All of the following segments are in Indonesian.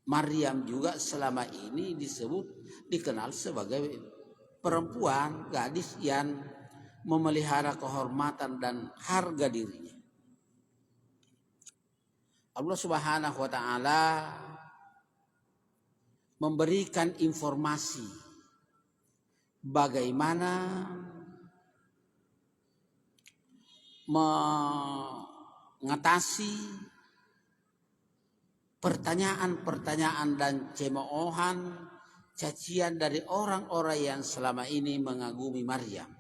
Maryam juga selama ini dikenal sebagai perempuan, gadis yang memelihara kehormatan dan harga dirinya. Allah Subhanahu wa taala memberikan informasi bagaimana mengatasi pertanyaan-pertanyaan dan cemoohan, cacian dari orang-orang yang selama ini mengagumi Maryam.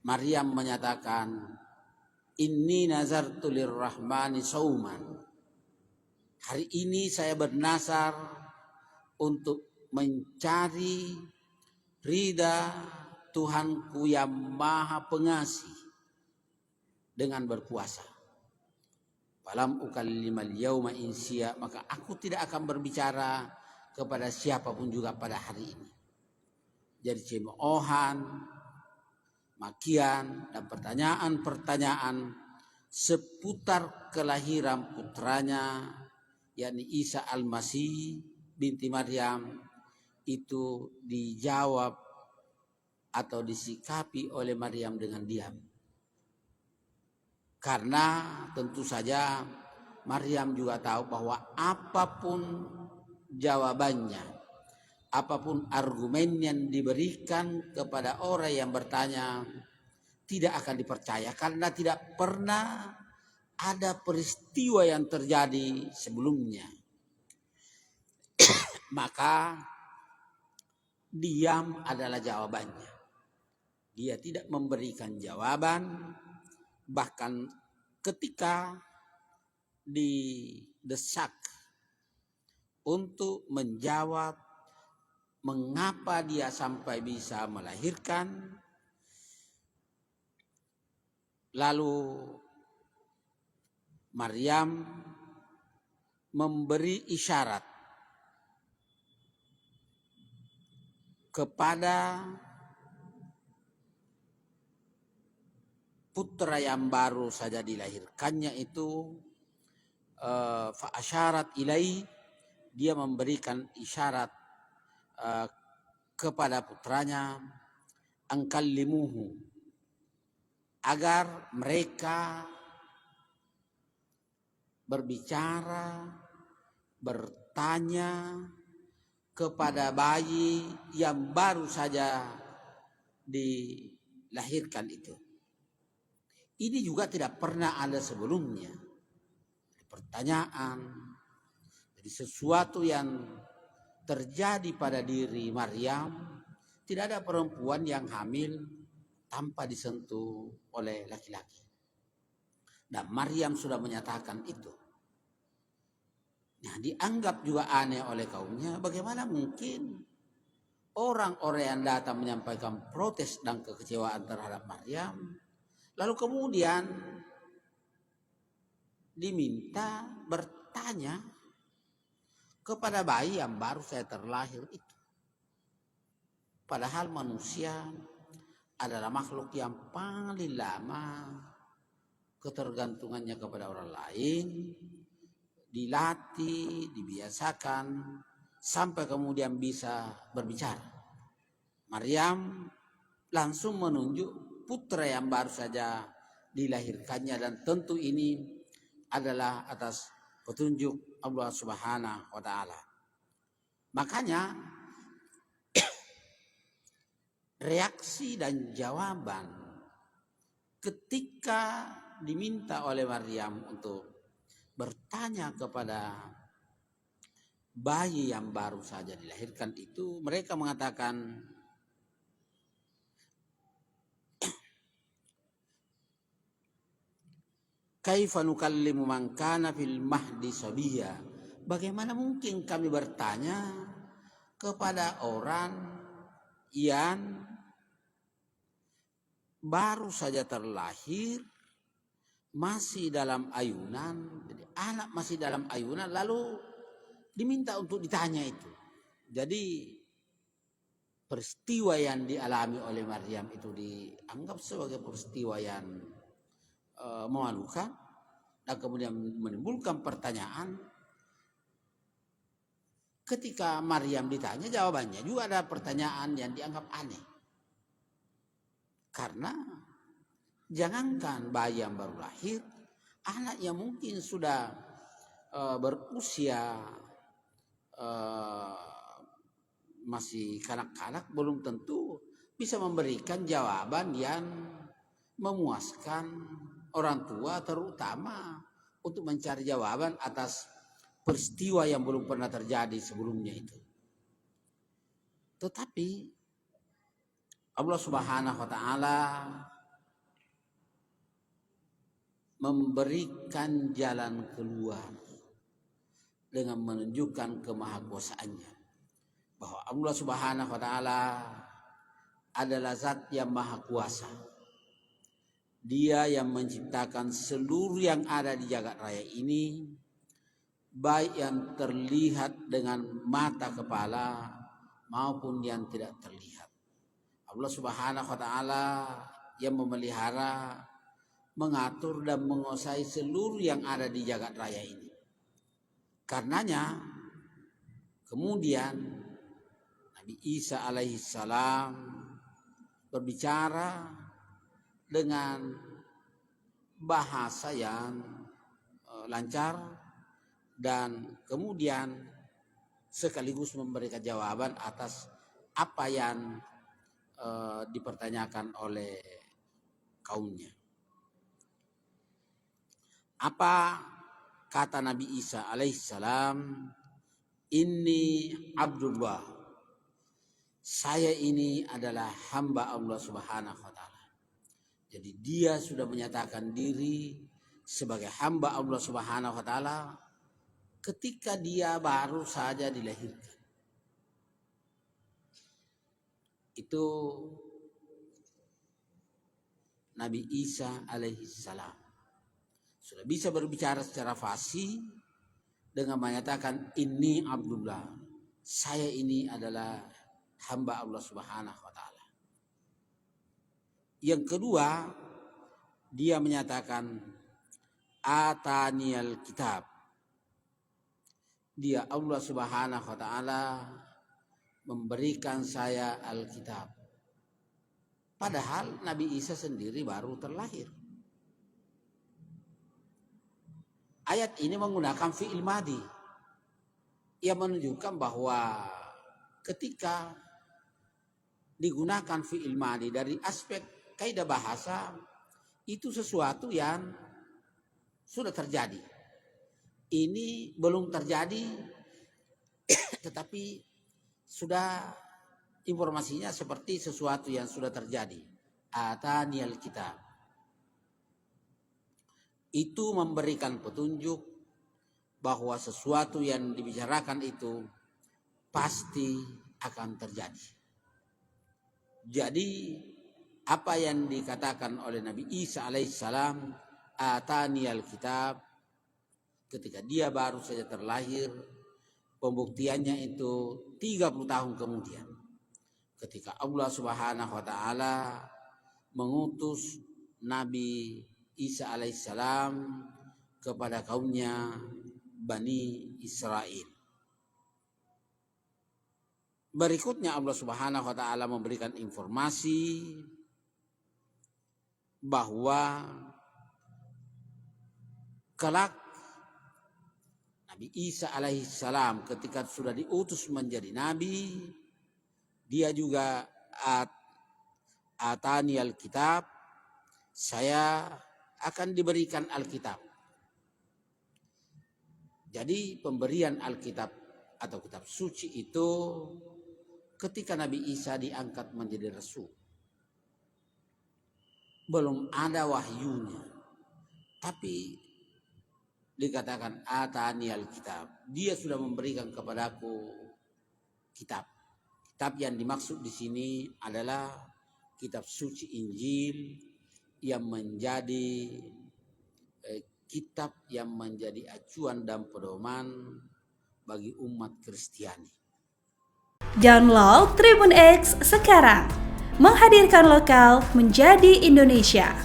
Maryam menyatakan, "Inni nazartu lirrahmani sauman." Hari ini saya bernazar untuk mencari ridha Tuhanku yang Maha Pengasih dengan berpuasa. Falam ukallimal yauma insiya, maka aku tidak akan berbicara kepada siapapun juga pada hari ini. Jadi cemoohan, makian dan pertanyaan-pertanyaan seputar kelahiran putranya yakni Isa Al-Masih binti Maryam itu dijawab atau disikapi oleh Maryam dengan diam. Karena tentu saja Maryam juga tahu bahwa apapun jawabannya, apapun argumen yang diberikan kepada orang yang bertanya tidak akan dipercaya karena tidak pernah ada peristiwa yang terjadi sebelumnya. Maka diam adalah jawabannya. Dia tidak memberikan jawaban, bahkan ketika didesak untuk menjawab mengapa dia sampai bisa melahirkan, lalu Maryam memberi isyarat kepada putra yang baru saja dilahirkannya itu, fa asyarat ilai, dia memberikan isyarat kepada putranya, angkallimuhu, agar mereka berbicara, bertanya kepada bayi yang baru saja dilahirkan itu. Ini juga tidak pernah ada sebelumnya. Pertanyaan, jadi sesuatu yang terjadi pada diri Maryam, tidak ada perempuan yang hamil tanpa disentuh oleh laki-laki. Dan Maryam sudah menyatakan itu. Nah, dianggap juga aneh oleh kaumnya. Bagaimana mungkin orang-orang yang datang menyampaikan protes dan kekecewaan terhadap Maryam, lalu kemudian diminta bertanya kepada bayi yang baru saja terlahir itu. Padahal manusia adalah makhluk yang paling lama ketergantungannya kepada orang lain, dilatih, dibiasakan sampai kemudian bisa berbicara. Maryam langsung menunjuk putra yang baru saja dilahirkannya, dan tentu ini adalah atas petunjuk Allah Subhanahu wa taala. Makanya reaksi dan jawaban ketika diminta oleh Maryam untuk bertanya kepada bayi yang baru saja dilahirkan itu, mereka mengatakan, kaifa nukallimu man kana fil mahdi sabiya. Bagaimana mungkin kami bertanya kepada orang yang baru saja terlahir, masih dalam ayunan, jadi anak masih dalam ayunan, lalu diminta untuk ditanya itu. Jadi peristiwa yang dialami oleh Maryam itu dianggap sebagai peristiwa yang memalukan dan kemudian menimbulkan pertanyaan, ketika Maryam ditanya, jawabannya juga ada pertanyaan yang dianggap aneh. Karena jangankan bayi yang baru lahir, anak yang mungkin sudah berusia masih kanak-kanak belum tentu bisa memberikan jawaban yang memuaskan orang tua, terutama untuk mencari jawaban atas peristiwa yang belum pernah terjadi sebelumnya itu. Tetapi Allah Subhanahu wa taala memberikan jalan keluar dengan menunjukkan kemahakuasaannya, bahwa Allah Subhanahu wa taala adalah zat yang maha kuasa. Dia yang menciptakan seluruh yang ada di jagat raya ini, baik yang terlihat dengan mata kepala maupun yang tidak terlihat. Allah Subhanahu wa taala yang memelihara, mengatur dan menguasai seluruh yang ada di jagat raya ini. Karenanya kemudian Nabi Isa alaihissalam berbicara dengan bahasa yang lancar dan kemudian sekaligus memberikan jawaban atas apa yang dipertanyakan oleh kaumnya. Apa kata Nabi Isa alaihissalam? Inni Abdullah, saya ini adalah hamba Allah Subhanahu wa taala. Jadi dia sudah menyatakan diri sebagai hamba Allah Subhanahu wa taala ketika dia baru saja dilahirkan. Itu Nabi Isa alaihissalam sudah bisa berbicara secara fasih dengan menyatakan ini Abdullah, saya ini adalah hamba Allah Subhanahu wa taala. Yang kedua, dia menyatakan ataniyal kitab. Dia Allah Subhanahu wa taala memberikan saya Alkitab. Padahal Nabi Isa sendiri baru terlahir. Ayat ini menggunakan fi'il madi. Ia menunjukkan bahwa ketika digunakan fi'il madi dari aspek kaidah bahasa, itu sesuatu yang sudah terjadi. Ini belum terjadi tetapi sudah informasinya seperti sesuatu yang sudah terjadi. Ataniyal kitab. Itu memberikan petunjuk bahwa sesuatu yang dibicarakan itu pasti akan terjadi. Jadi apa yang dikatakan oleh Nabi Isa alaihissalam, ataniyal kitab, ketika dia baru saja terlahir, pembuktiannya itu 30 tahun kemudian. Ketika Allah Subhanahu wa taala mengutus Nabi Isa alaihissalam kepada kaumnya Bani Israel. Berikutnya Allah Subhanahu wa taala memberikan informasi bahwa kelak Nabi Isa alaihissalam ketika sudah diutus menjadi nabi, dia juga ataniyal kitab, saya akan diberikan Alkitab. Jadi pemberian Alkitab atau kitab suci itu ketika Nabi Isa diangkat menjadi rasul. Belum ada wahyunya. Tapi dikatakan ataniyal kitab. Dia sudah memberikan kepadaku kitab. Kitab yang dimaksud di sini adalah kitab suci Injil yang menjadi kitab yang menjadi acuan dan pedoman bagi umat Kristiani. Download Tribun X sekarang, menghadirkan lokal menjadi Indonesia.